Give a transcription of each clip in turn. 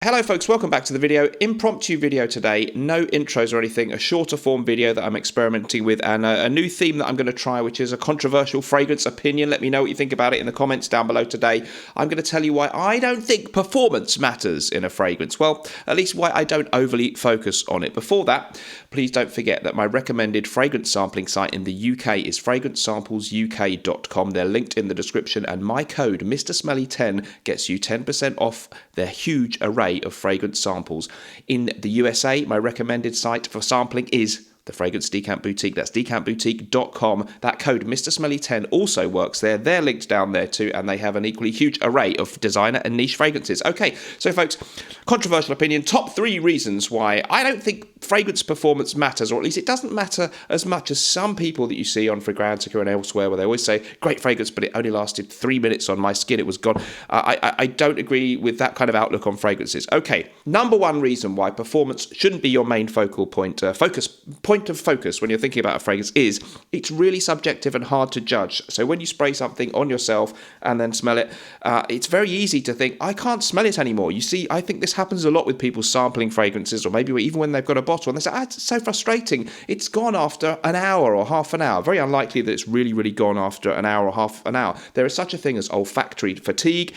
Hello folks, welcome back to the video. Impromptu video today, no intros or anything, a shorter form video that I'm experimenting with and a new theme that I'm going to try, which is a controversial fragrance opinion. Let me know what you think about it in the comments down below today. I'm going to tell you why I don't think performance matters in a fragrance. Well, at least why I don't overly focus on it. Before that, please don't forget that my recommended fragrance sampling site in the UK is fragrancesamplesuk.com. They're linked in the description and my code MrSmelly10 gets you 10% off their huge array of fragrance samples. In the USA, my recommended site for sampling is the Fragrance Decant Boutique. That's decantboutique.com. That code MrSmelly10 also works there. They're linked down there too, and they have an equally huge array of designer and niche fragrances. Okay, so folks, controversial opinion, top 3 reasons why I don't think fragrance performance matters, or at least it doesn't matter as much as some people that you see on Fragrantica and elsewhere, where they always say, great fragrance, but it only lasted 3 minutes on my skin, it was gone. I don't agree with that kind of outlook on fragrances. Okay, number 1 reason why performance shouldn't be your main focal point, point of focus when you're thinking about a fragrance is it's really subjective and hard to judge. So when you spray something on yourself and then smell it, it's very easy to think, I can't smell it anymore. You see, I think this happens a lot with people sampling fragrances, or maybe even when they've got a bottle and they say, it's so frustrating. It's gone after an hour or half an hour. Very unlikely that it's really gone after an hour or half an hour. There is such a thing as olfactory fatigue.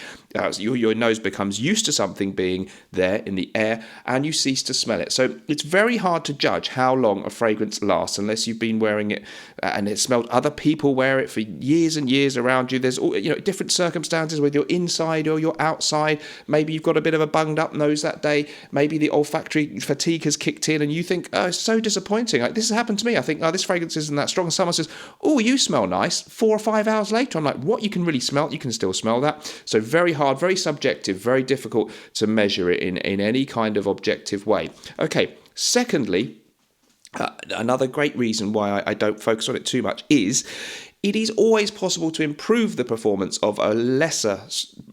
Your nose becomes used to something being there in the air and you cease to smell it. So it's very hard to judge how long a fragrance lasts unless you've been wearing it and it's smelled other people wear it for years and years around you. There's different circumstances, whether you're inside or you're outside. Maybe you've got a bit of a bunged up nose that day. Maybe the olfactory fatigue has kicked in and you think, oh, it's so disappointing. Like, this has happened to me. I think, oh, this fragrance isn't that strong. And someone says, oh, you smell nice. 4 or 5 hours later, I'm like, what? You can really smell it. You can still smell that. So very hard, very subjective, very difficult to measure it in any kind of objective way. Okay, secondly, another great reason why I don't focus on it too much is it is always possible to improve the performance of a lesser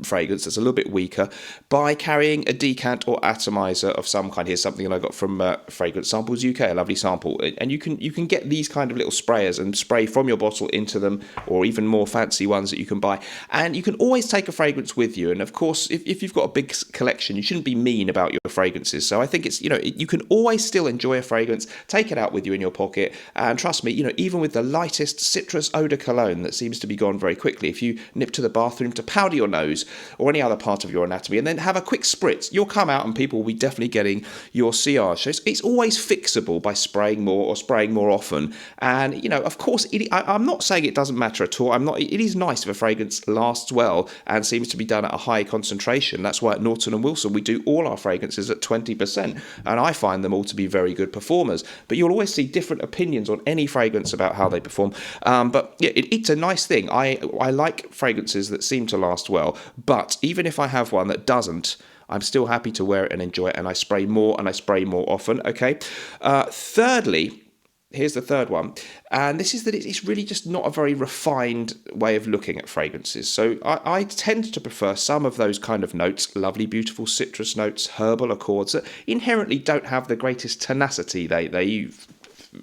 fragrance that's a little bit weaker by carrying a decant or atomizer of some kind. Here's something that I got from Fragrance Samples UK, a lovely sample. And you can get these kind of little sprayers and spray from your bottle into them, or even more fancy ones that you can buy. And you can always take a fragrance with you. And of course, if you've got a big collection, you shouldn't be mean about your fragrances. So I think it's, you can always still enjoy a fragrance, take it out with you in your pocket. And trust me, even with the lightest citrus odor cologne that seems to be gone very quickly, if you nip to the bathroom to powder your nose or any other part of your anatomy and then have a quick spritz, you'll come out and people will be definitely getting your sillage. So it's always fixable by spraying more or spraying more often. And of course, I'm not saying it doesn't matter at all. It is nice if a fragrance lasts well and seems to be done at a high concentration. That's why at Norton & Wilson we do all our fragrances at 20%, and I find them all to be very good performers. But you'll always see different opinions on any fragrance about how they perform. But yeah, it's a nice thing. I like fragrances that seem to last well, but even if I have one that doesn't, I'm still happy to wear it and enjoy it, and I spray more and I spray more often, okay? Thirdly, here's the third one, and this is that it's really just not a very refined way of looking at fragrances. So I tend to prefer some of those kind of notes, lovely, beautiful citrus notes, herbal accords that inherently don't have the greatest tenacity. They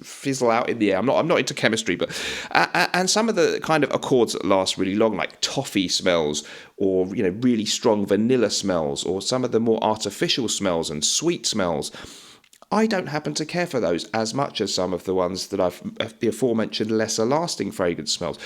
fizzle out in the air. I'm not into chemistry, but and some of the kind of accords that last really long, like toffee smells, or really strong vanilla smells, or some of the more artificial smells and sweet smells, I don't happen to care for those as much as some of the ones that the aforementioned lesser lasting fragrance smells.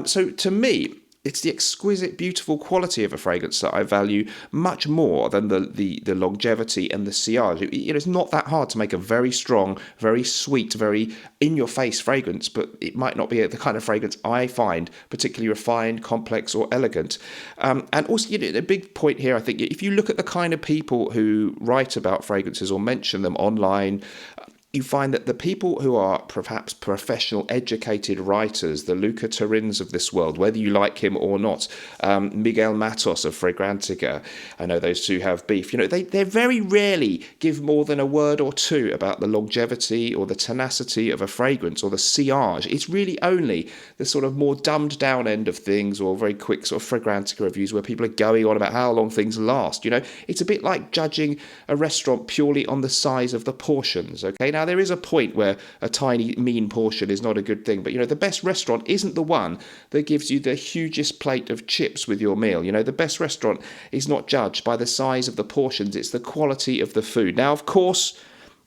So to me, it's the exquisite, beautiful quality of a fragrance that I value much more than the longevity and the sillage. It's not that hard to make a very strong, very sweet, very in-your-face fragrance, but it might not be the kind of fragrance I find particularly refined, complex, or elegant. And also, the big point here, I think, if you look at the kind of people who write about fragrances or mention them online, you find that the people who are perhaps professional, educated writers, the Luca Turins of this world, whether you like him or not, Miguel Matos of Fragrantica, I know those two have beef, they very rarely give more than a word or two about the longevity or the tenacity of a fragrance or the sillage. It's really only the sort of more dumbed down end of things, or very quick sort of Fragrantica reviews where people are going on about how long things last. It's a bit like judging a restaurant purely on the size of the portions, okay? Now, Now, there is a point where a tiny, mean portion is not a good thing, but, the best restaurant isn't the one that gives you the hugest plate of chips with your meal. The best restaurant is not judged by the size of the portions, it's the quality of the food. Now, of course,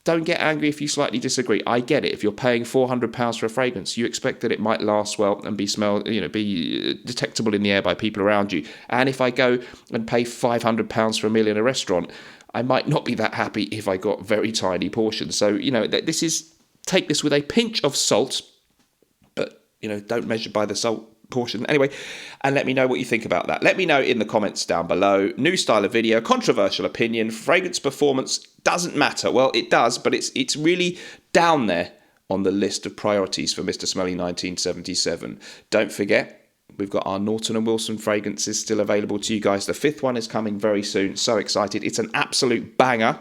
don't get angry if you slightly disagree. I get it. If you're paying £400 for a fragrance, you expect that it might last well and be detectable in the air by people around you. And if I go and pay £500 for a meal in a restaurant, I might not be that happy if I got very tiny portions. So, take this with a pinch of salt, but, don't measure by the salt portion. Anyway, and let me know what you think about that. Let me know in the comments down below. New style of video, controversial opinion, fragrance performance doesn't matter. Well, it does, but it's really down there on the list of priorities for Mr. Smelly 1977. Don't forget, we've got our Norton & Wilson fragrances still available to you guys. The 5th one is coming very soon. So excited. It's an absolute banger.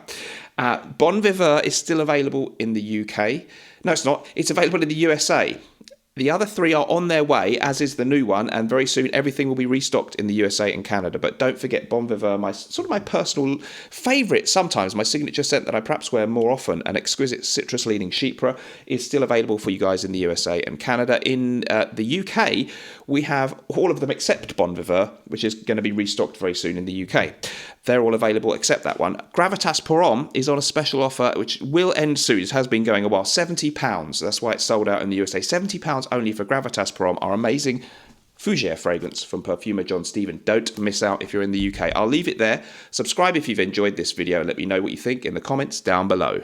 Bon Viveur is still available in the UK. No, it's not. It's available in the USA. The other 3 are on their way, as is the new one, and very soon everything will be restocked in the USA and Canada. But don't forget Bon Viveur, my personal favourite sometimes, my signature scent that I perhaps wear more often, an exquisite citrus-leaning Chypre, is still available for you guys in the USA and Canada. In the UK, we have all of them except Bon Viveur, which is going to be restocked very soon in the UK. They're all available except that one. Gravitas Pour Homme is on a special offer, which will end soon. It has been going a while. £70. That's why it's sold out in the USA. £70 only for Gravitas Pour Homme, our amazing Fougère fragrance from perfumer John Stephen. Don't miss out if you're in the UK. I'll leave it there. Subscribe if you've enjoyed this video and let me know what you think in the comments down below.